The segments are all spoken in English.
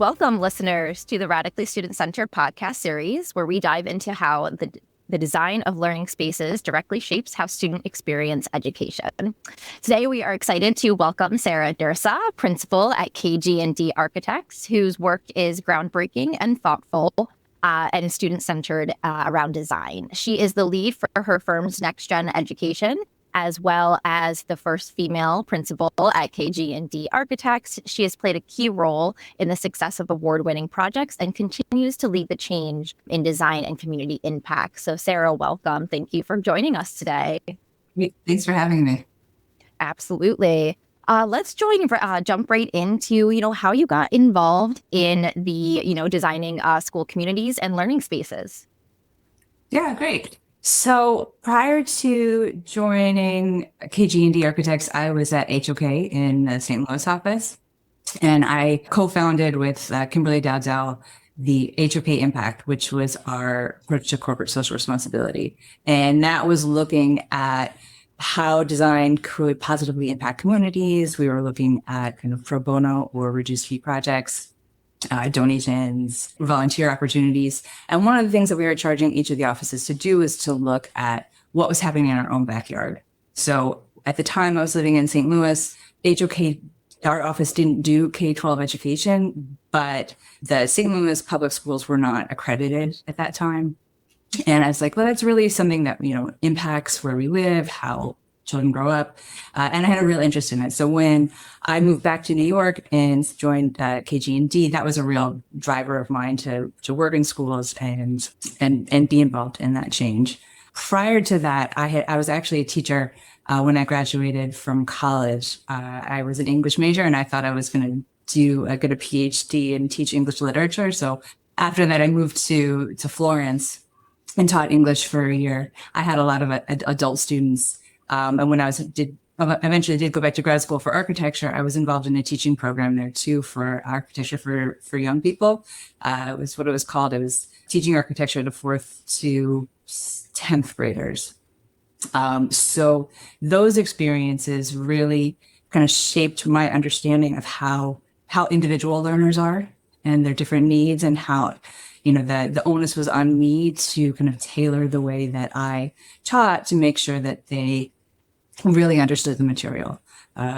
Welcome, listeners, to the Radically Student-Centered podcast series, where we dive into how the design of learning spaces directly shapes how students experience education. Today, we are excited to welcome Sarah Dirsa, principal at KG&D Architects, whose work is groundbreaking and thoughtful and student-centered around design. She is the lead for her firm's Next Gen Education, as well as the first female principal at KG&D Architects. She has played a key role in the success of award-winning projects and continues to lead the change in design and community impact. So Sarah, welcome. Thank you for joining us today. Thanks for having me. Absolutely. Let's jump right into, how you got involved in the, designing school communities and learning spaces. Yeah, great. So prior to joining KG&D Architects, I was at HOK in the St. Louis office, and I co-founded with Kimberly Dowdell the HOK Impact, which was our approach to corporate social responsibility. And that was looking at how design could positively impact communities. We were looking at kind of pro bono or reduced fee projects, donations, volunteer opportunities. And one of the things that we were charging each of the offices to do is to look at what was happening in our own backyard. So at the time I was living in St. Louis, HOK, our office didn't do K-12 education, but the St. Louis public schools were not accredited at that time. And I was like, well, that's really something that, impacts where we live, how children grow up. And I had a real interest in it. So when I moved back to New York and joined KG&D, that was a real driver of mine to work in schools and be involved in that change. Prior to that, I was actually a teacher when I graduated from college. I was an English major, and I thought I was going to get a PhD and teach English literature. So after that, I moved to Florence and taught English for a year. I had a lot of adult students. And when I eventually did go back to grad school for architecture, I was involved in a teaching program there too for architecture for young people. It was what it was called. It was teaching architecture to 4th to 10th graders. So those experiences really kind of shaped my understanding of how individual learners are and their different needs, and how the onus was on me to kind of tailor the way that I taught to make sure that they really understood the material.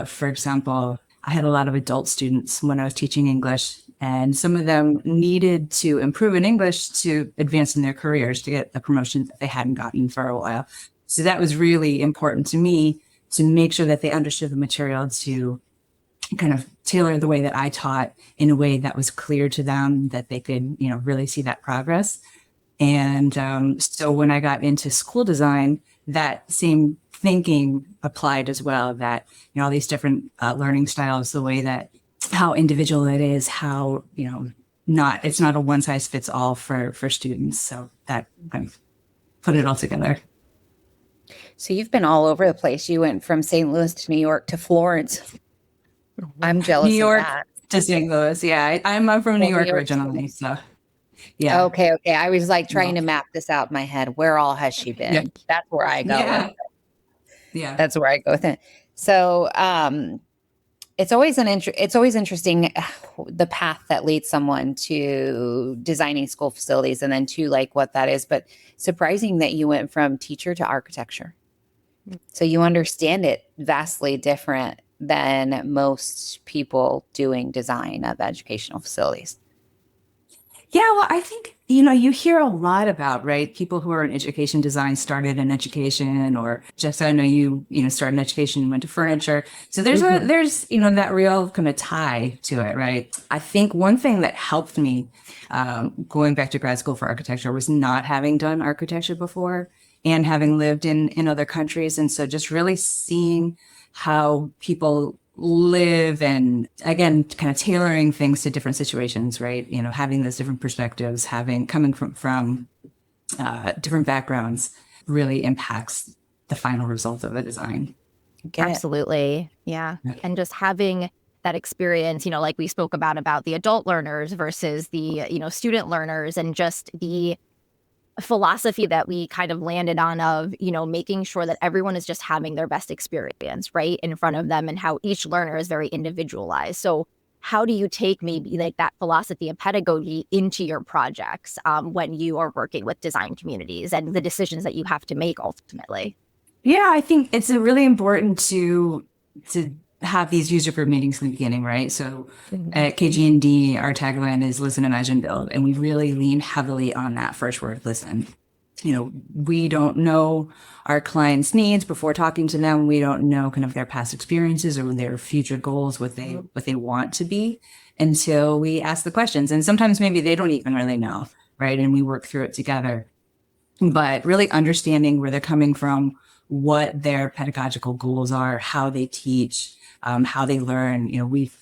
For example, I had a lot of adult students when I was teaching English, and some of them needed to improve in English to advance in their careers, to get a promotion that they hadn't gotten for a while. So that was really important to me, to make sure that they understood the material, to kind of tailor the way that I taught in a way that was clear to them, that they could, really see that progress. And so when I got into school design, that same thinking applied as well, that, all these different learning styles, the way that how individual it is, how, it's not a one size fits all for students. So that kind of put it all together. So you've been all over the place. You went from St. Louis to New York to Florence. I'm jealous New York of that. To St. Louis. Yeah, I'm from New York originally. So yeah. Okay. I was like trying to map this out in my head. Where all has she been? Yeah. That's where I go. Yeah. Yeah. That's where I go with it. So it's always interesting the path that leads someone to designing school facilities, and then to like what that is. But surprising that you went from teacher to architecture. So you understand it vastly different than most people doing design of educational facilities. Yeah, well, I think, you hear a lot about, right, people who are in education design started in education, or just, I know you started in education and went to furniture. So there's that real kind of tie to it, right? I think one thing that helped me going back to grad school for architecture was not having done architecture before and having lived in other countries. And so just really seeing how people live, and again, kind of tailoring things to different situations, right? Having those different perspectives, coming from different backgrounds really impacts the final result of the design. Absolutely. Yeah. And just having that experience, like we spoke about the adult learners versus the, student learners, and just the philosophy that we kind of landed on of, making sure that everyone is just having their best experience right in front of them, and how each learner is very individualized. So how do you take maybe like that philosophy and pedagogy into your projects when you are working with design communities and the decisions that you have to make ultimately? Yeah, I think it's really important to have these user group meetings in the beginning, right? So at KG&D, our tagline is listen, imagine, build. And we really lean heavily on that first word, listen. We don't know our clients' needs before talking to them. We don't know kind of their past experiences or their future goals, what they want to be until we ask the questions. And sometimes maybe they don't even really know, right? And we work through it together. But really understanding where they're coming from, what their pedagogical goals are, how they teach, how they learn. We've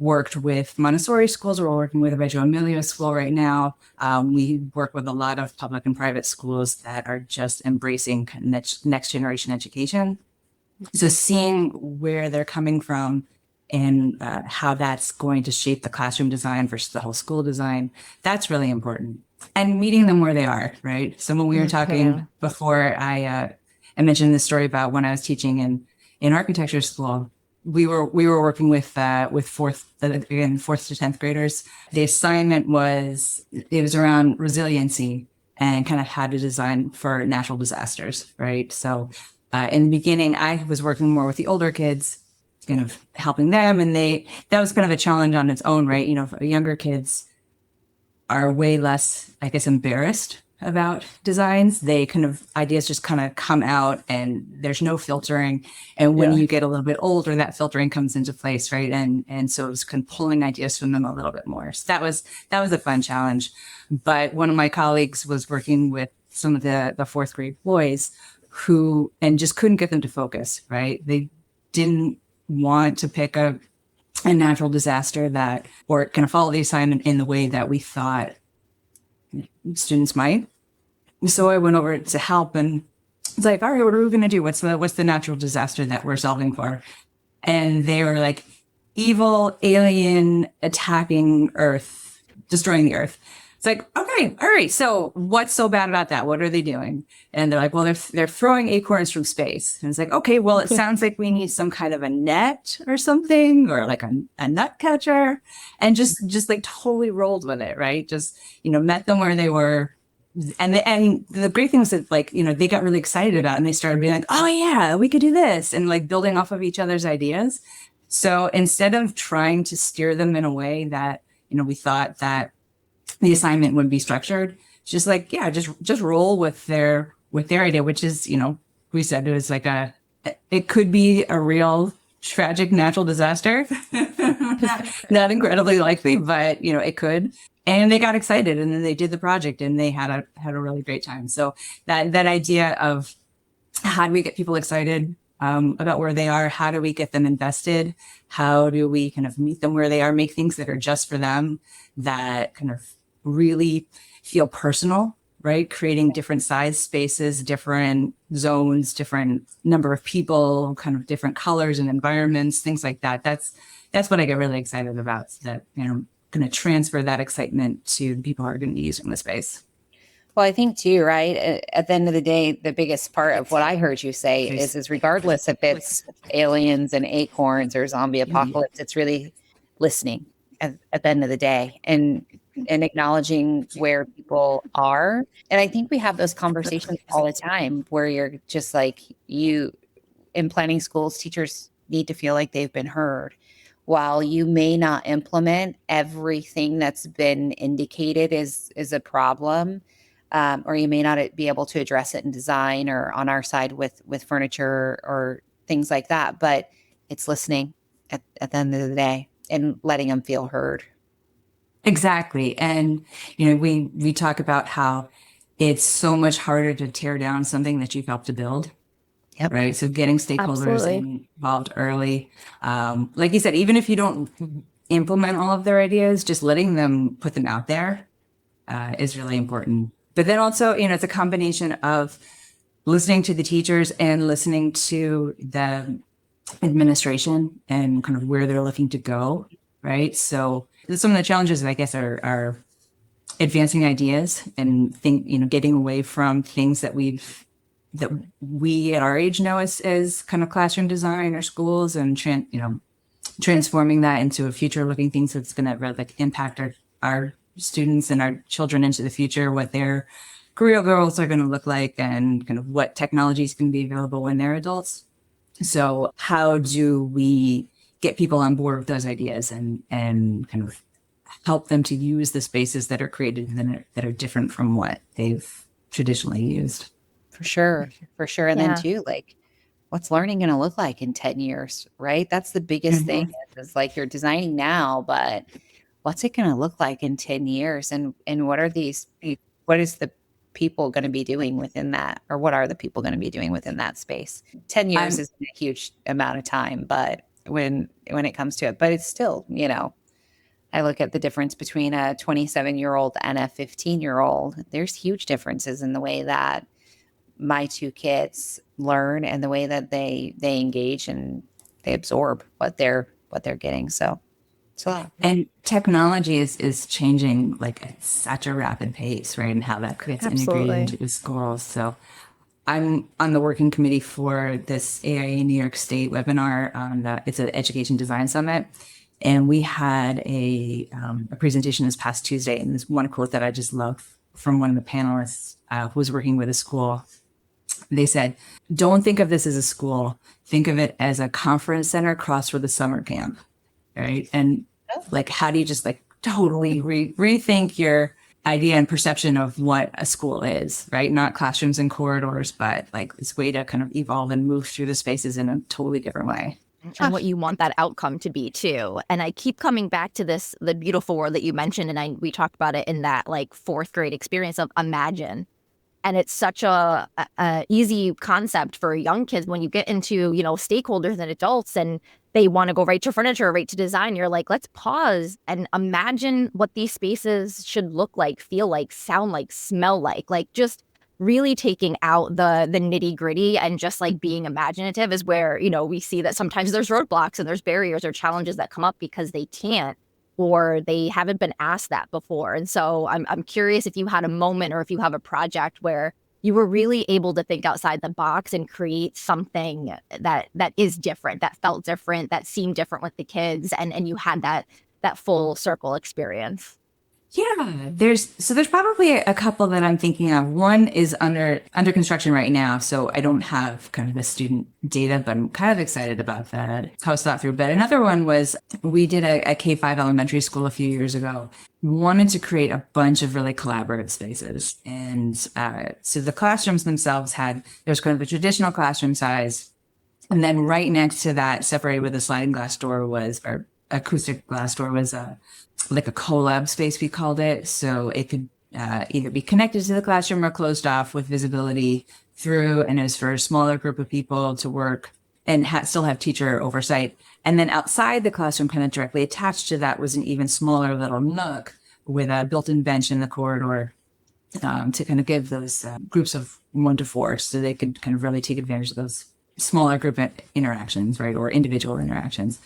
worked with Montessori schools. We're working with a Reggio Emilia school right now. We work with a lot of public and private schools that are just embracing next generation education. So seeing where they're coming from and how that's going to shape the classroom design versus the whole school design, that's really important. And meeting them where they are, right? So when we were talking before, I mentioned this story about when I was teaching in architecture school. We were working with fourth to 10th graders. The assignment was around resiliency and kind of how to design for natural disasters, right? So in the beginning, I was working more with the older kids, kind of helping them, and that was kind of a challenge on its own, right? Younger kids are way less, I guess, embarrassed about designs. Ideas just kind of come out and there's no filtering. And when you get a little bit older, that filtering comes into place, right? And so it was kind of pulling ideas from them a little bit more. So that was a fun challenge. But one of my colleagues was working with some of the fourth grade boys who just couldn't get them to focus, right? They didn't want to pick a natural disaster or kind of follow the assignment in the way that we thought students might. So I went over to help and it's like, all right, what are we going to do? What's the natural disaster that we're solving for? And they were like, evil alien attacking Earth, destroying the Earth. It's like, okay, all right. So what's so bad about that? What are they doing? And they're like, well, they're throwing acorns from space. And it's like, okay, well, it sounds like we need some kind of a net or something, or like a nut catcher, and just like totally rolled with it, right? Just, met them where they were. And the great thing was that they got really excited about it and they started being like, oh yeah, we could do this, and like building off of each other's ideas. So instead of trying to steer them in a way that, we thought that the assignment would be structured, just like, yeah, just roll with their idea, which is, we said it was like it could be a real tragic natural disaster. Not incredibly likely, but it could. And they got excited and then they did the project and they had a really great time. So that idea of how do we get people excited about where they are? How do we get them invested? How do we kind of meet them where they are, make things that are just for them, that kind of really feel personal, right? Creating different size spaces, different zones, different number of people, kind of different colors and environments, things like that. That's what I get really excited about, that, going to transfer that excitement to the people who are going to be using the space. Well, I think too, right? At the end of the day, the biggest part of what I heard you say is regardless if it's aliens and acorns or zombie apocalypse, it's really listening at the end of the day and acknowledging where people are. And I think we have those conversations all the time where you're just like, in planning schools, teachers need to feel like they've been heard. While you may not implement everything that's been indicated is a problem, or you may not be able to address it in design or on our side with furniture or things like that, but it's listening at the end of the day and letting them feel heard. Exactly. And, we talk about how it's so much harder to tear down something that you've helped to build. Yep. Right. So getting stakeholders involved early. Like you said, even if you don't implement all of their ideas, just letting them put them out there is really important. But then also, it's a combination of listening to the teachers and listening to the administration and kind of where they're looking to go. Right. So some of the challenges, I guess, are advancing ideas and getting away from things that we at our age know as kind of classroom design or schools, and transforming that into a future looking thing. So it's going to really like impact our students and our children into the future, what their career goals are going to look like and kind of what technologies can be available when they're adults. So how do we get people on board with those ideas and kind of help them to use the spaces that are created and that are different from what they've traditionally used? For sure. And Yeah. then too, like, what's learning going to look like in 10 years, right? That's the biggest thing is like you're designing now, but what's it going to look like in 10 years? And what is the people going to be doing within that? Or what are the people going to be doing within that space? 10 years is a huge amount of time, but when it comes to it, but it's still, I look at the difference between a 27-year-old and a 15-year-old. There's huge differences in the way that my two kids learn and the way that they engage and they absorb what they're getting. So and technology is changing like at such a rapid pace, right? And how that gets integrated into the schools. So I'm on the working committee for this AIA New York State webinar on it's an education design summit. And we had a presentation this past Tuesday, and there's one quote that I just love from one of the panelists who was working with a school. They said, "Don't think of this as a school. Think of it as a conference center crossed with a summer camp," right? And like, how do you just like totally rethink your idea and perception of what a school is, right? Not classrooms and corridors, but like this way to kind of evolve and move through the spaces in a totally different way. And what you want that outcome to be too. And I keep coming back to this, the beautiful word that you mentioned, and we talked about it in that like fourth grade experience of imagine. And it's such a easy concept for young kids when you get into, stakeholders and adults and they want to go right to furniture, right to design. You're like, let's pause and imagine what these spaces should look like, feel like, sound like, smell like just really taking out the nitty gritty and just like being imaginative is where, we see that sometimes there's roadblocks and there's barriers or challenges that come up because they can't or they haven't been asked that before. And so I'm curious if you had a moment or if you have a project where you were really able to think outside the box and create something that is different, that felt different, that seemed different with the kids, and you had that full circle experience. Yeah, there's probably a couple that I'm thinking of. One is under construction right now, so I don't have kind of the student data, but I'm kind of excited about that, how it's thought through. But another one was we did a K-5 elementary school a few years ago. We wanted to create a bunch of really collaborative spaces. And so the classrooms themselves there's kind of the traditional classroom size. And then right next to that, separated with a sliding glass door or acoustic glass door was like a collab space, we called it. So it could either be connected to the classroom or closed off with visibility through, and it was for a smaller group of people to work and still have teacher oversight. And then outside the classroom, kind of directly attached to that, was an even smaller little nook with a built-in bench in the corridor to kind of give those groups of 1 to 4 so they could kind of really take advantage of those smaller group interactions, right, or individual interactions.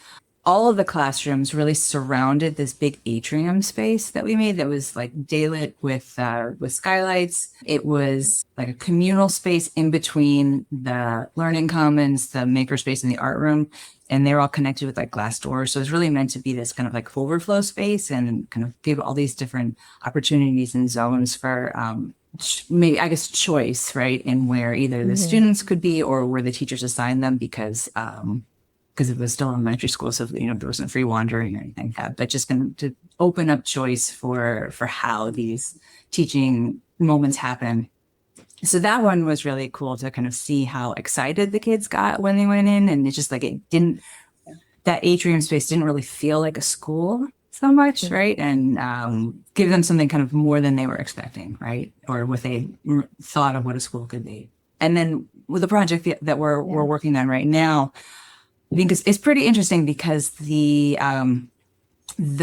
All of the classrooms really surrounded this big atrium space that we made that was like daylit with skylights. It was like a communal space in between the learning commons, the makerspace, and the art room. And they're all connected with like glass doors. So it's really meant to be this kind of like overflow space and kind of give all these different opportunities and zones for maybe, I guess, choice, right? And where either the students could be or where the teachers assign them because it was still elementary school. So, there wasn't free wandering or anything like that, but just going to open up choice for how these teaching moments happen. So that one was really cool to kind of see how excited the kids got when they went in. And it's just like, that atrium space didn't really feel like a school so much, right? And give them something kind of more than they were expecting, right? Or what they thought of what a school could be. And then with the project that we're working on right now, I think it's pretty interesting because the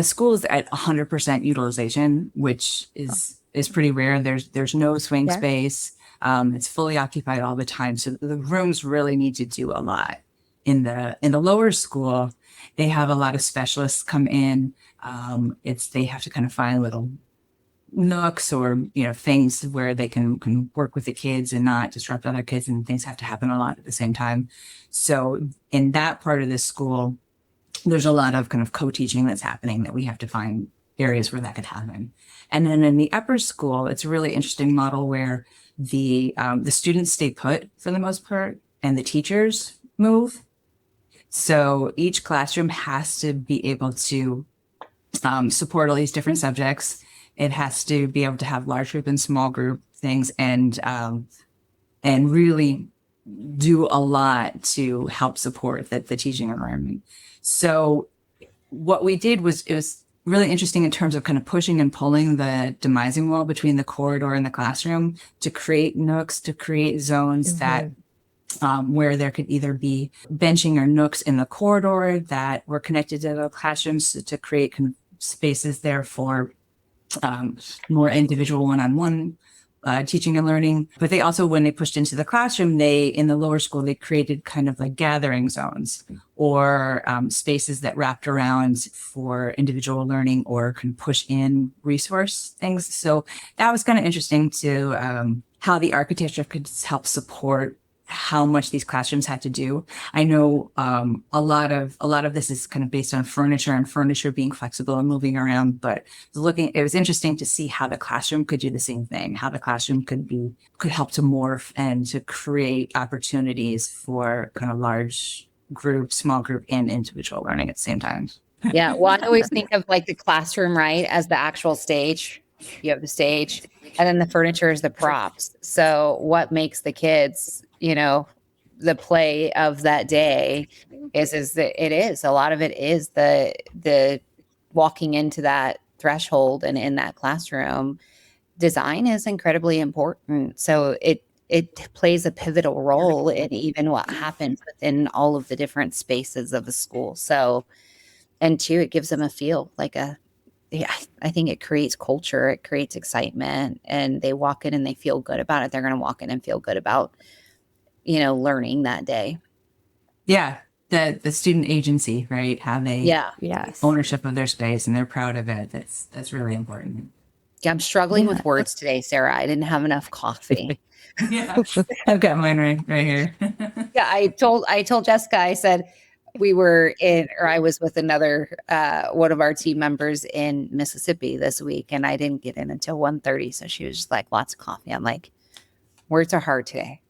school is at 100% utilization, which is pretty rare. There's no swing space. It's fully occupied all the time. So the rooms really need to do a lot. In the lower school, they have a lot of specialists come in. They have to kind of find little nooks or things where they can work with the kids and not disrupt other kids, and things have to happen a lot at the same time. So in that part of the school, there's a lot of kind of co-teaching that's happening that we have to find areas where that could happen. And then in the upper school, it's a really interesting model where the students stay put for the most part and the teachers move. So each classroom has to be able to support all these different subjects. It has to be able to have large group and small group things, and really do a lot to help support the teaching environment. So what we did was, it was really interesting in terms of kind of pushing and pulling the demising wall between the corridor and the classroom to create nooks, to create zones that where there could either be benching or nooks in the corridor that were connected to the classrooms to create kind of spaces there for more individual one-on-one teaching and learning. But they also, when they pushed into the classroom, in the lower school, they created kind of like gathering zones or spaces that wrapped around for individual learning or can push in resource things. So that was kind of interesting to how the architecture could help support how much these classrooms had to do. I know a lot of this is kind of based on furniture and furniture being flexible and moving around, but it was interesting to see how the classroom could do the same thing, how the classroom could help to morph and to create opportunities for kind of large group, small group, and individual learning at the same time. Yeah. Well, I always think of like the classroom, right, as the actual stage. You have the stage, and then the furniture is the props. So what makes the kids, the play of that day is that a lot of it is the walking into that threshold and in that classroom. Design is incredibly important. So it plays a pivotal role in even what happens within all of the different spaces of a school. So, and two, it gives them a feel like I think it creates culture, it creates excitement, and they walk in and they feel good about it. They're going to walk in and feel good about, learning that day. Yeah. The student agency, right? How they Yes. ownership of their space and they're proud of it. That's really important. Yeah, I'm struggling with words today, Sarah. I didn't have enough coffee. Yeah, I've got mine right here. Yeah, I told Jessica, I said, I was with another one of our team members in Mississippi this week, and I didn't get in until 1:30. So she was just like, lots of coffee. I'm like, words are hard today.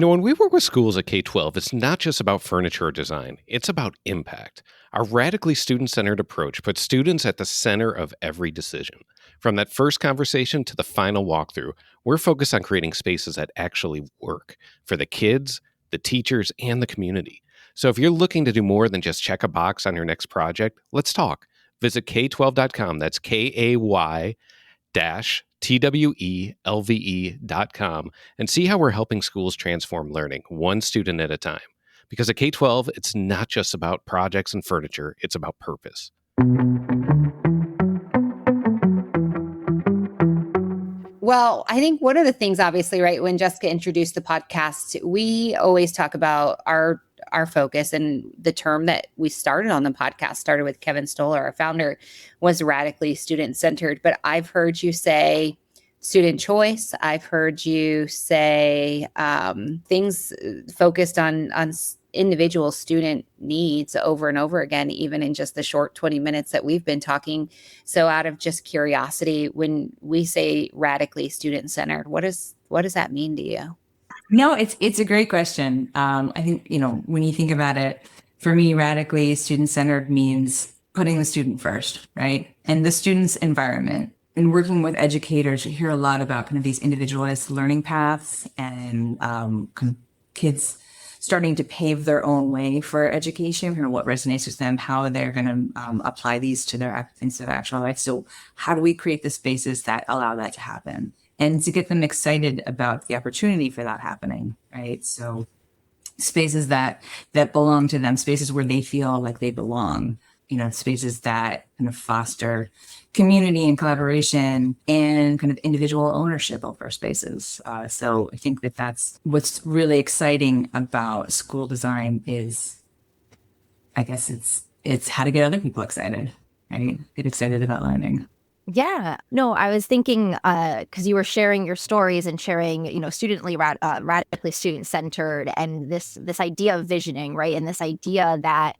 When we work with schools at K-12, it's not just about furniture or design. It's about impact. Our radically student-centered approach puts students at the center of every decision. From that first conversation to the final walkthrough, we're focused on creating spaces that actually work for the kids, the teachers, and the community. So if you're looking to do more than just check a box on your next project, let's talk. Visit K12.com. That's KAY-TWELVE.com and see how we're helping schools transform learning one student at a time. Because at K-12, it's not just about projects and furniture, it's about purpose. Well, I think one of the things, obviously, right, when Jessica introduced the podcast, we always talk about our focus, and the term that we started on the podcast started with Kevin Stoller, our founder, was radically student-centered. But I've heard you say student choice. I've heard you say things focused on individual student needs over and over again, even in just the short 20 minutes that we've been talking. So out of just curiosity, when we say radically student-centered, what does that mean to you? No, it's a great question. I think, when you think about it, for me, radically student-centered means putting the student first, right? And the student's environment. And working with educators, you hear a lot about kind of these individualized learning paths and kind of kids starting to pave their own way for education, kind of what resonates with them, how they're going to apply these to their actual life. So how do we create the spaces that allow that to happen? And to get them excited about the opportunity for that happening, right? So spaces that belong to them, spaces where they feel like they belong, spaces that kind of foster community and collaboration and kind of individual ownership over spaces. So I think that's what's really exciting about school design is, I guess it's how to get other people excited, right? Get excited about learning. Yeah, no, I was thinking because you were sharing your stories and sharing, radically student centered, and this idea of visioning, right? And this idea that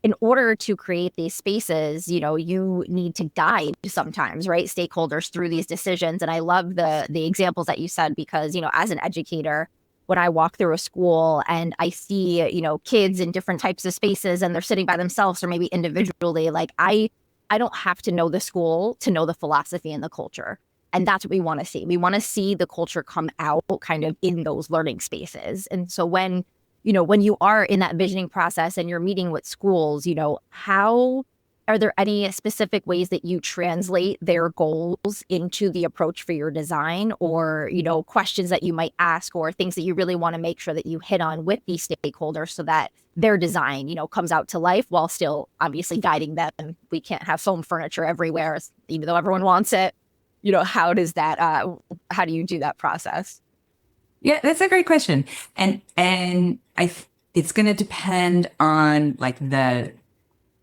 in order to create these spaces, you need to guide sometimes, right, stakeholders through these decisions. And I love the examples that you said because, as an educator, when I walk through a school and I see, kids in different types of spaces and they're sitting by themselves or maybe individually, like I don't have to know the school to know the philosophy and the culture. And that's what we want to see. We want to see the culture come out kind of in those learning spaces. And so when you are in that visioning process and you're meeting with schools, how are there any specific ways that you translate their goals into the approach for your design, or, questions that you might ask or things that you really want to make sure that you hit on with these stakeholders so that their design, comes out to life while still obviously guiding them? We can't have foam furniture everywhere, even though everyone wants it. How does that, how do you do that process? Yeah, that's a great question. It's going to depend on like the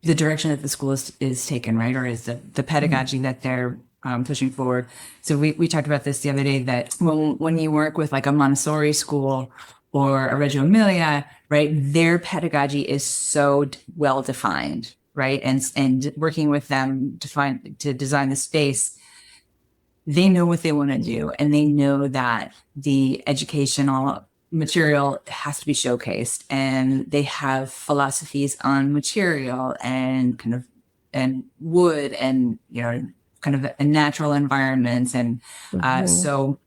direction that the school is taken, right? Or is the pedagogy that they're pushing forward. So we talked about this the other day, that when you work with like a Montessori school or a Reggio Emilia, right, their pedagogy is so well defined, right? And working with them to design the space, they know what they want to do, and they know that the educational material has to be showcased, and they have philosophies on material and wood and kind of a natural environments. And so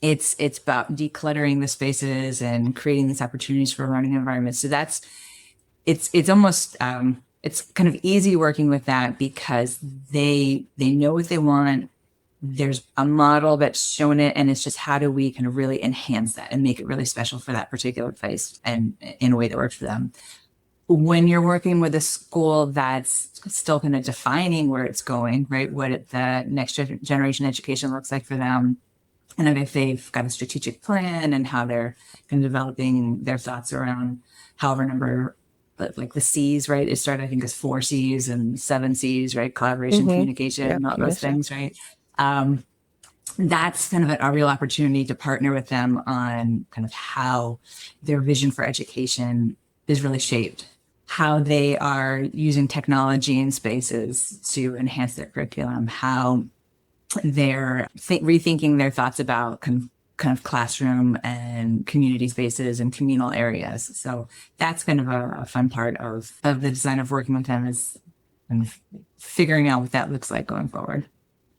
it's about decluttering the spaces and creating these opportunities for learning environments. So it's almost it's kind of easy working with that because they know what they want. There's a model that's shown it, and it's just how do we kind of really enhance that and make it really special for that particular place and in a way that works for them. When you're working with a school that's still kind of defining where it's going, right, what the next generation education looks like for them, and if they've got a strategic plan and how they're kind of developing their thoughts around however number, like the C's, right? It started, I think, as 4 C's and 7 C's, right? Collaboration, communication, all those things, right? That's kind of a real opportunity to partner with them on kind of how their vision for education is really shaped, how they are using technology in spaces to enhance their curriculum, how they're rethinking their thoughts about kind of classroom and community spaces and communal areas. So that's kind of a fun part of the design of working with them, is kind of figuring out what that looks like going forward.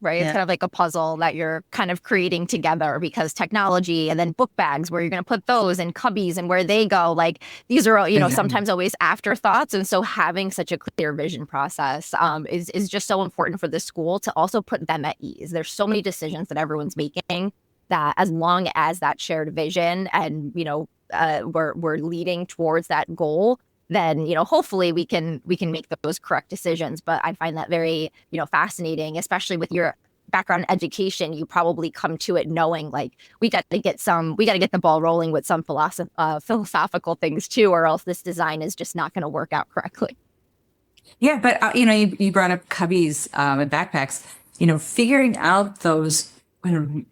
Right. It's kind of like a puzzle that you're kind of creating together, because technology and then book bags, where you're going to put those, and cubbies and where they go, like these are, sometimes always afterthoughts. And so having such a clear vision process is just so important for the school to also put them at ease. There's so many decisions that everyone's making that as long as that shared vision and, we're leading towards that goal, then hopefully we can make those correct decisions. But I find that very fascinating, especially with your background in education. You probably come to it knowing like we got to get the ball rolling with some philosophical things too, or else this design is just not going to work out correctly. Yeah, but you brought up cubbies and backpacks. Figuring out those kind of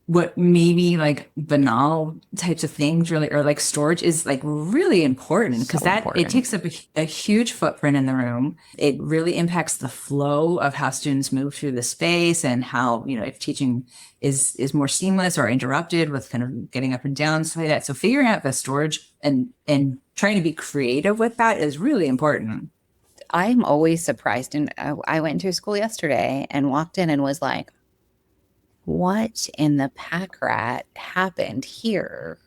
what maybe like banal types of things really, or like storage, is like really important, because it takes up a huge footprint in the room. It really impacts the flow of how students move through the space, and how, if teaching is more seamless or interrupted with kind of getting up and down, stuff like that. So figuring out the storage and trying to be creative with that is really important. I'm always surprised. And I went to school yesterday and walked in and was like, what in the pack rat happened here?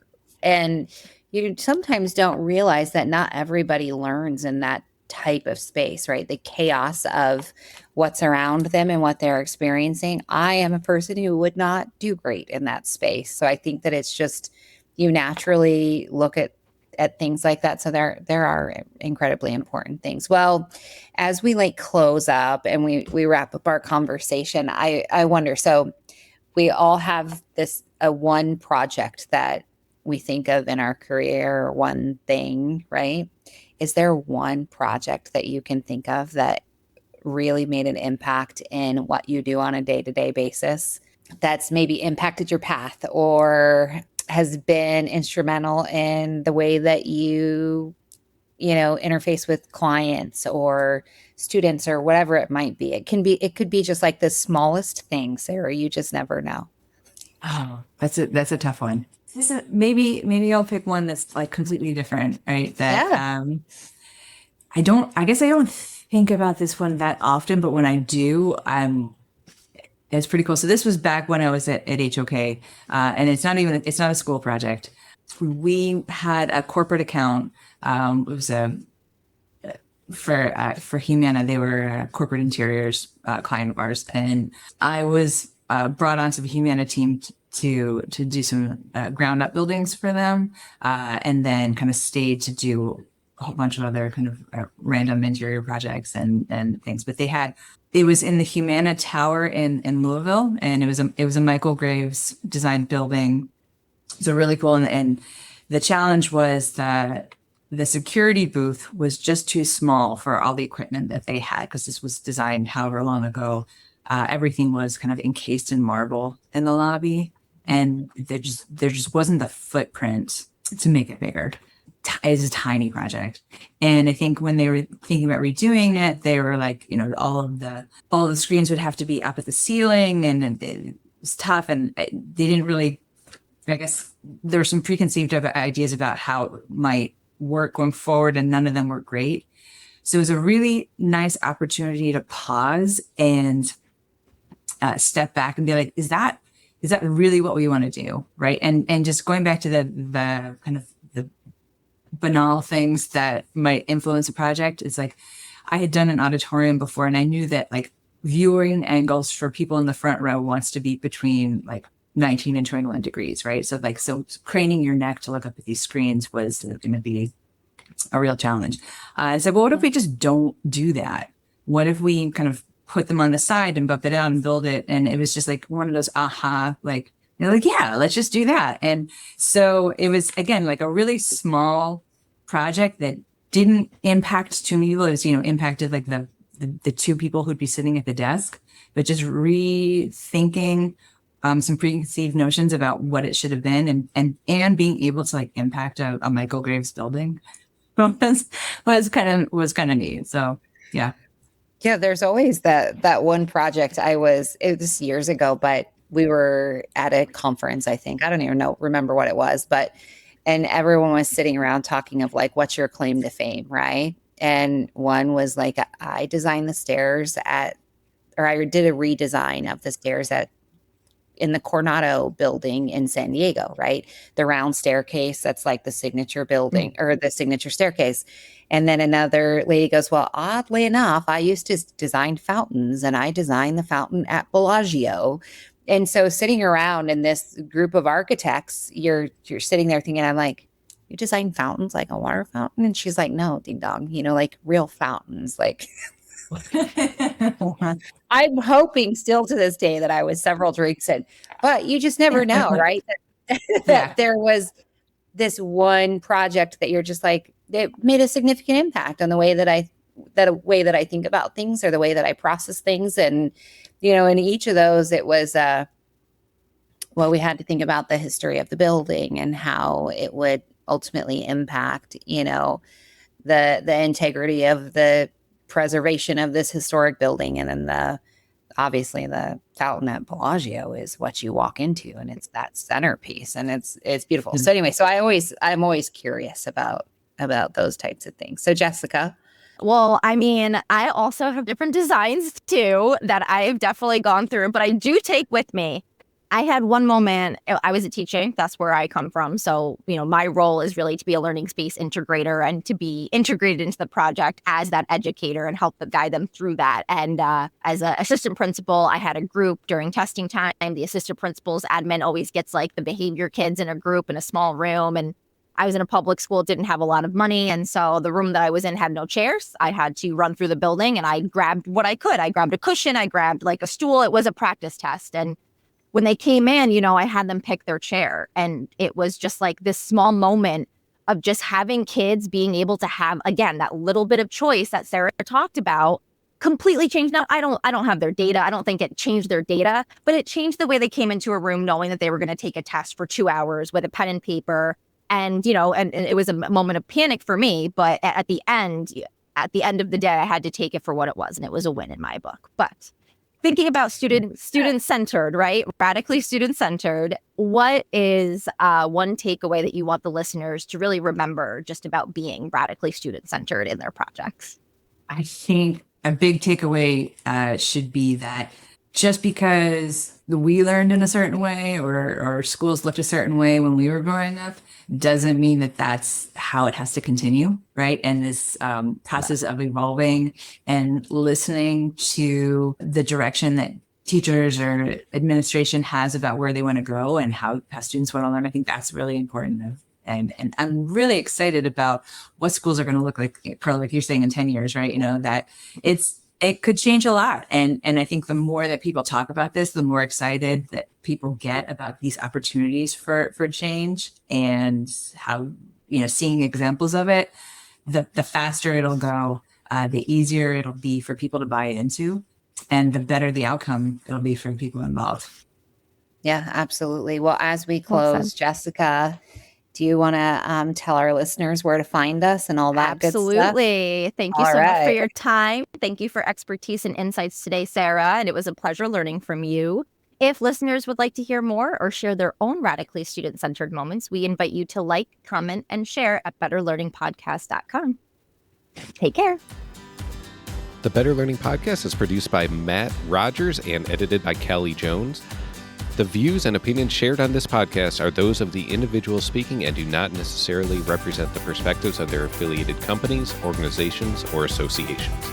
And you sometimes don't realize that not everybody learns in that type of space, right? The chaos of what's around them and what they're experiencing. I am a person who would not do great in that space. So I think that it's just, you naturally look at things like that. So there are incredibly important things. Well, as we like close up and we wrap up our conversation, I wonder, so we all have a one project that we think of in our career, one thing, right? Is there one project that you can think of that really made an impact in what you do on a day-to-day basis that's maybe impacted your path or has been instrumental in the way that you know, interface with clients or students or whatever it might be. It could be just like the smallest thing, Sarah. You just never know. Oh, that's a tough one. Maybe I'll pick one that's like completely different, right? That I guess I don't think about this one that often, but when I do, it's pretty cool. So this was back when I was at HOK, and it's not a school project. We had a corporate account. It was for Humana. They were a corporate interiors client of ours, and I was brought onto the Humana team to do some ground up buildings for them, and then kind of stayed to do a whole bunch of other kind of random interior projects and things. But it was in the Humana Tower in Louisville, and it was a Michael Graves designed building. So really cool. And the challenge was that the security booth was just too small for all the equipment that they had, because this was designed however long ago. Everything was kind of encased in marble in the lobby, and there just wasn't the footprint to make it bigger. It's a tiny project. And I think when they were thinking about redoing it, they were like, you know, all of the screens would have to be up at the ceiling, and it was tough. And they didn't really, I guess there were some preconceived ideas about how it might work going forward, and none of them were great. So it was a really nice opportunity to pause and step back and be like, is that really what we want to do? Right. And just going back to the kind of the banal things that might influence a project. It's like, I had done an auditorium before, and I knew that like viewing angles for people in the front row wants to be between like 19 and 21 degrees, right? So craning your neck to look up at these screens was going to be a real challenge. I said, well, what if we just don't do that? What if we kind of put them on the side and bump it out and build it? And it was just like one of those like, you're like, yeah, let's just do that. And so it was, again, like a really small project that didn't impact too many people. It was, you know, impacted like the two people who'd be sitting at the desk, but just rethinking some preconceived notions about what it should have been, and being able to like impact a Michael Graves building was kind of neat. So yeah. Yeah, there's always that one project. It was years ago, but we were at a conference, I think. I don't even remember what it was, and everyone was sitting around talking of like, what's your claim to fame, right? And one was like, I designed the stairs I did a redesign of the stairs in the Coronado building in San Diego, right? The round staircase, that's like the signature building or the signature staircase. And then another lady goes, well, oddly enough, I used to design fountains, and I designed the fountain at Bellagio. And so sitting around in this group of architects, you're sitting there thinking, I'm like, you design fountains like a water fountain? And she's like, no, ding dong, you know, like real fountains, like. I'm hoping still to this day that I was several drinks in, but you just never know, right? That there was this one project that you're just like, it made a significant impact on the way that I think about things, or the way that I process things. And, you know, in each of those, it was, we had to think about the history of the building and how it would ultimately impact, you know, the integrity of the preservation of this historic building. And then obviously the fountain at Bellagio is what you walk into, and it's that centerpiece, and it's beautiful. So anyway, I'm always curious about those types of things. So Jessica. Well, I mean, I also have different designs too that I've definitely gone through, but I do take with me. I had one moment, I was a teacher, that's where I come from. So, you know, my role is really to be a learning space integrator and to be integrated into the project as that educator and help guide them through that. And as an assistant principal, I had a group during testing time. The assistant principal's admin always gets like the behavior kids in a group in a small room. And I was in a public school, didn't have a lot of money. And so the room that I was in had no chairs. I had to run through the building, and I grabbed what I could. I grabbed a cushion, I grabbed like a stool. It was a practice test. And when they came in, you know, I had them pick their chair, and it was just like this small moment of just having kids being able to have, again, that little bit of choice that Sarah talked about, completely changed. Now, I don't have their data. I don't think it changed their data, but it changed the way they came into a room knowing that they were going to take a test for 2 hours with a pen and paper. And, and it was a moment of panic for me. But at the end of the day, I had to take it for what it was. And it was a win in my book. But thinking about student-centered, right? Radically student-centered. What is one takeaway that you want the listeners to really remember just about being radically student-centered in their projects? I think a big takeaway should be that just because we learned in a certain way or schools looked a certain way when we were growing up doesn't mean that that's how it has to continue, right? And this process of evolving and listening to the direction that teachers or administration has about where they want to go and how students want to learn, I think that's really important. And I'm really excited about what schools are going to look like, probably like you're saying in 10 years, right? That it could change a lot. And I think the more that people talk about this, the more excited that people get about these opportunities for change and how, seeing examples of it, the faster it'll go, the easier it'll be for people to buy into, and the better the outcome it'll be for people involved. Yeah, absolutely. Well, as we close, Jessica, do you want to tell our listeners where to find us and all that good stuff? Absolutely. Thank you so much for your time. Thank you for expertise and insights today, Sarah. And it was a pleasure learning from you. If listeners would like to hear more or share their own radically student-centered moments, we invite you to like, comment, and share at betterlearningpodcast.com. Take care. The Better Learning Podcast is produced by Matt Rogers and edited by Callie Jones. The views and opinions shared on this podcast are those of the individual speaking and do not necessarily represent the perspectives of their affiliated companies, organizations, or associations.